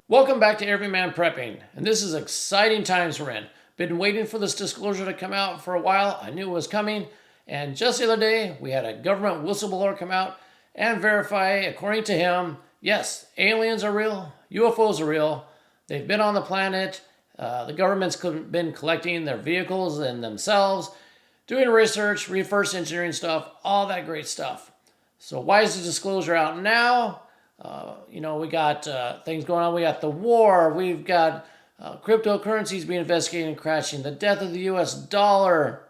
Welcome back to Everyman Prepping, and this is exciting times we're in. Been waiting for this disclosure to come out for a while. I knew it was coming, and just the other day we had a government whistleblower come out and verify, according to him, yes, aliens are real, UFOs are real, they've been on the planet, the government's been collecting their vehicles and themselves, doing research, reverse engineering stuff, all that great stuff. So why is the disclosure out now? We got things going on. We got the war. We've got cryptocurrencies being investigated and crashing. The death of the U.S. dollar.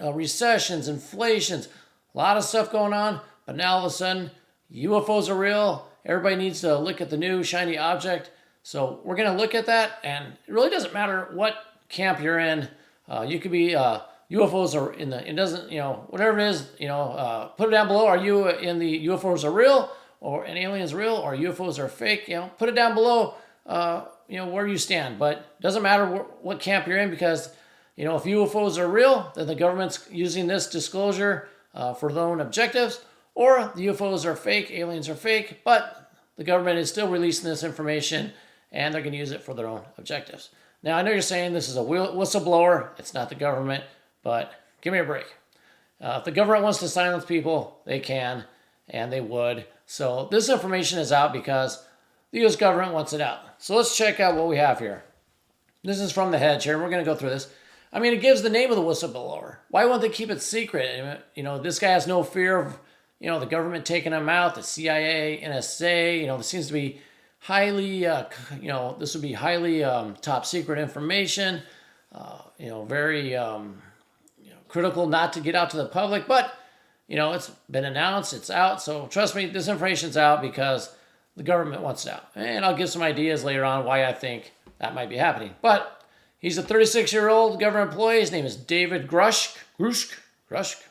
Recessions, inflations. A lot of stuff going on. But now all of a sudden, UFOs are real. Everybody needs to look at the new shiny object. So we're going to look at that. And it really doesn't matter what camp you're in. You could be UFOs are in the, it doesn't, whatever it is, put it down below. Are you in the UFOs are real? Or an alien's real, or UFOs are fake, put it down below, where you stand. But it doesn't matter what camp you're in, because, if UFOs are real, then the government's using this disclosure for their own objectives, or the UFOs are fake, aliens are fake, but the government is still releasing this information, and they're going to use it for their own objectives. Now, I know you're saying this is a whistleblower. It's not the government, but give me a break. If the government wants to silence people, they can, and they would. So this information is out because the U.S. government wants it out. So let's check out what we have here. This is from the Hedge here, and we're going to go through this. I mean, it gives the name of the whistleblower. Why won't they keep it secret? This guy has no fear of, the government taking him out, the CIA, NSA. This seems to be highly, this would be highly top secret information. Very critical not to get out to the public, but it's been announced, it's out. So trust me, this information's out because the government wants it out. And I'll give some ideas later on why I think that might be happening. But he's a 36-year-old government employee. His name is David Grushk,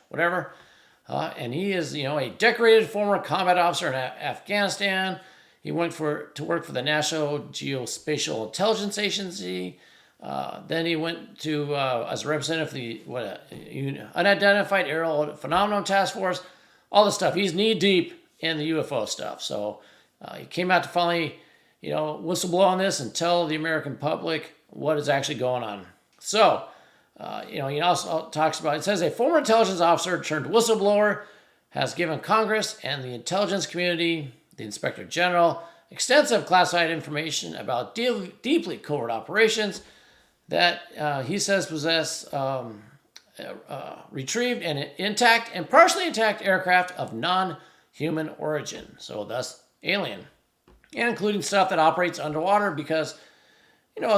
whatever. And he is, a decorated former combat officer in Afghanistan. He went to work for the National Geospatial Intelligence Agency. Then he went to as a representative for the Unidentified Aerial Phenomenon Task Force, all this stuff. He's knee deep in the UFO stuff. So he came out to finally, whistleblow on this and tell the American public what is actually going on. So, he also talks about, it says a former intelligence officer turned whistleblower has given Congress and the intelligence community, the Inspector General, extensive classified information about deeply covert operations that he says possess retrieved and intact and partially intact aircraft of non-human origin, so thus alien, and including stuff that operates underwater because,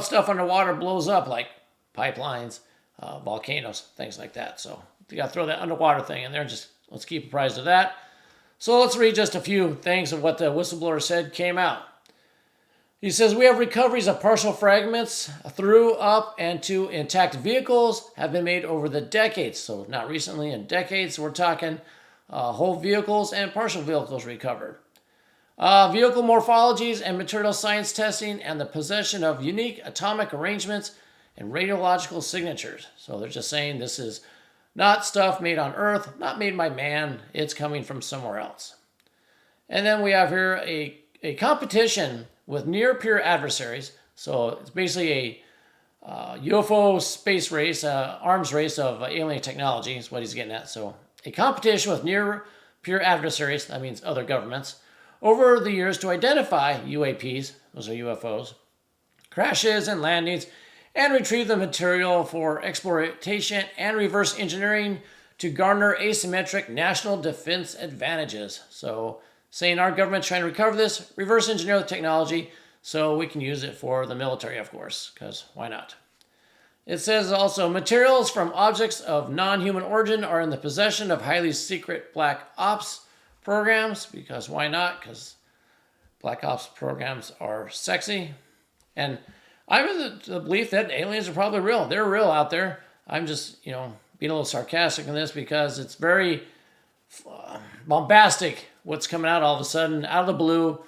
stuff underwater blows up like pipelines, volcanoes, things like that. So you got to throw that underwater thing in there. Just let's keep apprised of that. So let's read just a few things of what the whistleblower said came out. He says, we have recoveries of partial fragments through, up, and to intact vehicles have been made over the decades. So not recently, in decades. We're talking whole vehicles and partial vehicles recovered. Vehicle morphologies and material science testing and the possession of unique atomic arrangements and radiological signatures. So they're just saying this is not stuff made on Earth, not made by man. It's coming from somewhere else. And then we have here a competition with near-peer adversaries. So it's basically a UFO space race, arms race of alien technology is what he's getting at. So a competition with near-peer adversaries, that means other governments, over the years to identify UAPs, those are UFOs, crashes and landings, and retrieve the material for exploitation and reverse engineering to garner asymmetric national defense advantages. So saying our government's trying to recover this, reverse engineer the technology so we can use it for the military, of course, because why not? It says also, materials from objects of non-human origin are in the possession of highly secret black ops programs, because why not? Because black ops programs are sexy. And I'm in the belief that aliens are probably real. They're real out there. I'm just, being a little sarcastic in this because it's very bombastic what's coming out all of a sudden, out of the blue.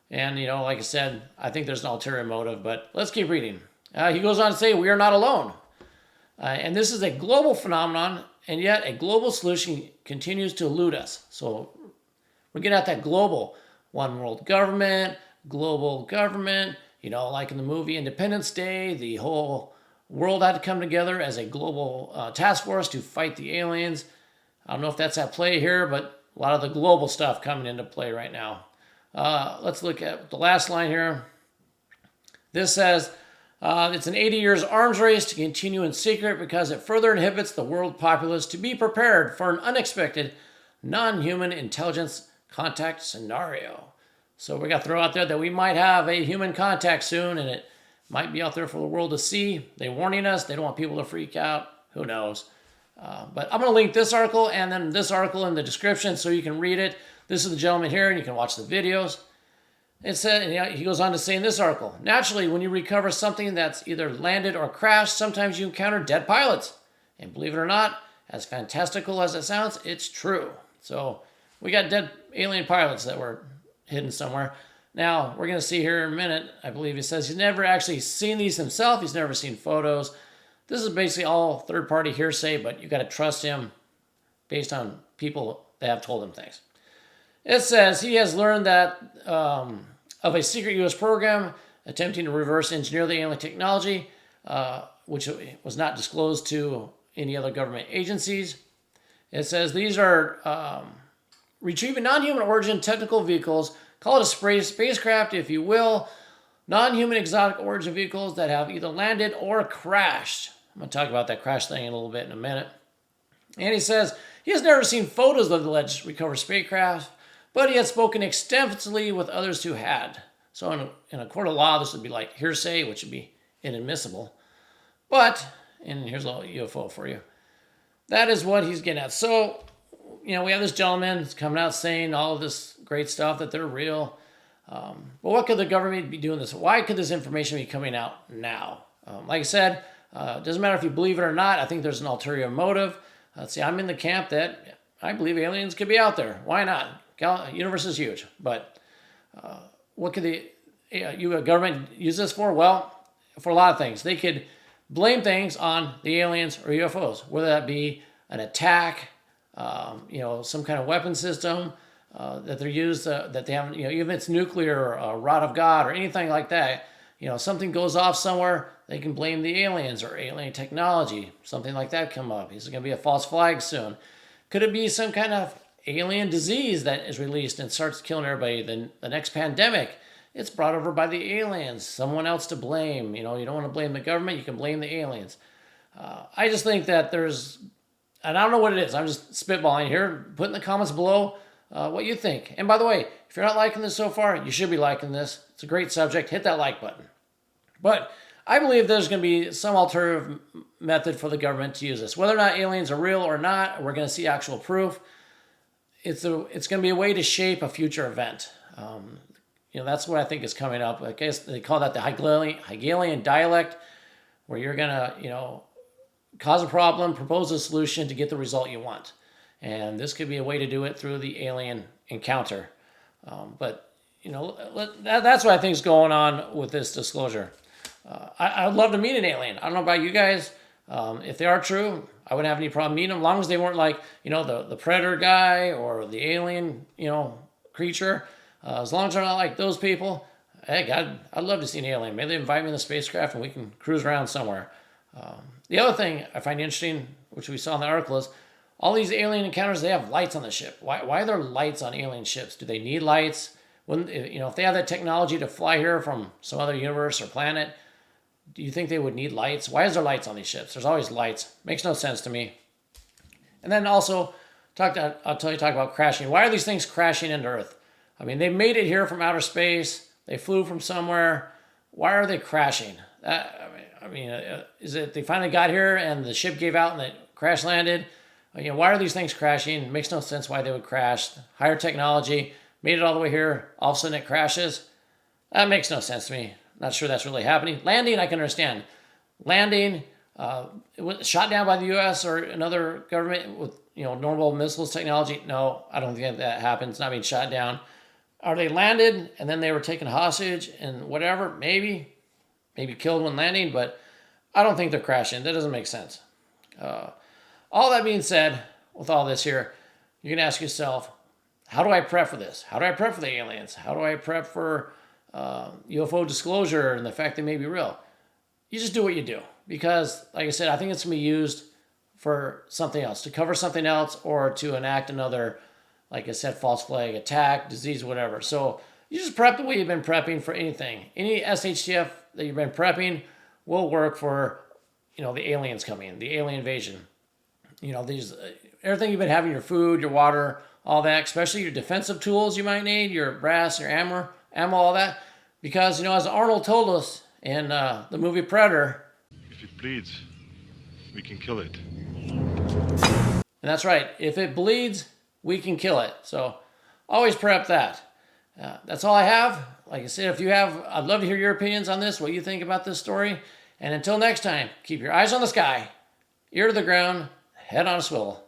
And, like I said, I think there's an ulterior motive, but let's keep reading. He goes on to say, we are not alone. And this is a global phenomenon, and yet a global solution continues to elude us. So we're getting at that global one world government, global government, Like in the movie Independence Day, the whole world had to come together as a global task force to fight the aliens. I don't know if that's at play here, but a lot of the global stuff coming into play right now. Let's look at the last line here. This says, it's an 80 years arms race to continue in secret because it further inhibits the world populace to be prepared for an unexpected non-human intelligence contact scenario. So we got to throw out there that we might have a human contact soon, and it might be out there for the world to see. They're warning us. They don't want people to freak out. Who knows? But I'm going to link this article and then this article in the description so you can read it. This is the gentleman here, and you can watch the videos. It said, he goes on to say in this article, naturally, when you recover something that's either landed or crashed, sometimes you encounter dead pilots. And believe it or not, as fantastical as it sounds, it's true. So we got dead alien pilots that were hidden somewhere. Now, we're going to see here in a minute, I believe he says he's never actually seen these himself. He's never seen photos. This is basically all third-party hearsay, but you got to trust him based on people that have told him things. It says he has learned that of a secret U.S. program attempting to reverse engineer the alien technology, which was not disclosed to any other government agencies. It says these are retrieving non-human origin technical vehicles, call it a spacecraft if you will, non-human exotic origin vehicles that have either landed or crashed. I'm going to talk about that crash thing in a little bit in a minute. And he says he has never seen photos of the alleged recovered spacecraft, but he had spoken extensively with others who had. So in a court of law, this would be like hearsay, which would be inadmissible. But, and here's a little UFO for you, that is what he's getting at. So, we have this gentleman who's coming out saying all of this great stuff, that they're real. But what could the government be doing this? Why could this information be coming out now? Like I said, it doesn't matter if you believe it or not. I think there's an ulterior motive. See, I'm in the camp that I believe aliens could be out there. Why not? Universe is huge, but what could the government use this for? Well, for a lot of things. They could blame things on the aliens or UFOs, whether that be an attack, some kind of weapon system that they're used, that they haven't, even if it's nuclear or a rod of God or anything like that. Something goes off somewhere, they can blame the aliens or alien technology. Something like that come up. Is it going to be a false flag soon? Could it be some kind of alien disease that is released and starts killing everybody? Then the next pandemic, it's brought over by the aliens. Someone else to blame. You don't want to blame the government. You can blame the aliens. I just think that there's, and I don't know what it is. I'm just spitballing here. Put in the comments below what you think. And by the way, if you're not liking this so far, you should be liking this. It's a great subject. Hit that like button. But I believe there's going to be some alternative method for the government to use this. Whether or not aliens are real or not, we're going to see actual proof. It's going to be a way to shape a future event. That's what I think is coming up. I guess they call that the Hegelian dialect, where you're going to, cause a problem, propose a solution to get the result you want. And this could be a way to do it through the alien encounter. But that's what I think is going on with this disclosure. I'd love to meet an alien. I don't know about you guys. If they are true, I wouldn't have any problem meeting them, as long as they weren't like, the predator guy or the alien, creature. As long as they're not like those people, hey, God, I'd love to see an alien. Maybe they invite me in the spacecraft and we can cruise around somewhere. The other thing I find interesting, which we saw in the article, is all these alien encounters, they have lights on the ship. Why are there lights on alien ships? Do they need lights? If they have that technology to fly here from some other universe or planet, do you think they would need lights? Why is there lights on these ships? There's always lights. Makes no sense to me. And then also, talk about crashing. Why are these things crashing into Earth? I mean, they made it here from outer space. They flew from somewhere. Why are they crashing? Is it they finally got here and the ship gave out and it crash landed? Why are these things crashing? It makes no sense why they would crash. Higher technology, made it all the way here, all of a sudden it crashes. That makes no sense to me. Not sure that's really happening. Landing, I can understand. Landing, it was shot down by the U.S. or another government with normal missiles technology. No, I don't think that happens. Not being shot down. Are they landed and then they were taken hostage and whatever? Maybe killed when landing, but I don't think they're crashing. That doesn't make sense. All that being said, with all this here, you can ask yourself, how do I prep for this? How do I prep for the aliens? How do I prep for UFO disclosure and the fact they may be real. You just do what you do. Because, like I said, I think it's going to be used for something else, to cover something else, or to enact another, like I said, false flag attack, disease, whatever. So you just prep the way you've been prepping for anything. Any SHTF that you've been prepping will work for, the aliens coming, the alien invasion. These everything you've been having, your food, your water, all that, especially your defensive tools you might need, your brass, your ammo, all that. Because, as Arnold told us in the movie Predator, if it bleeds, we can kill it. And that's right. If it bleeds, we can kill it. So always prep that. That's all I have. Like I said, I'd love to hear your opinions on this, what you think about this story. And until next time, keep your eyes on the sky, ear to the ground, head on a swivel.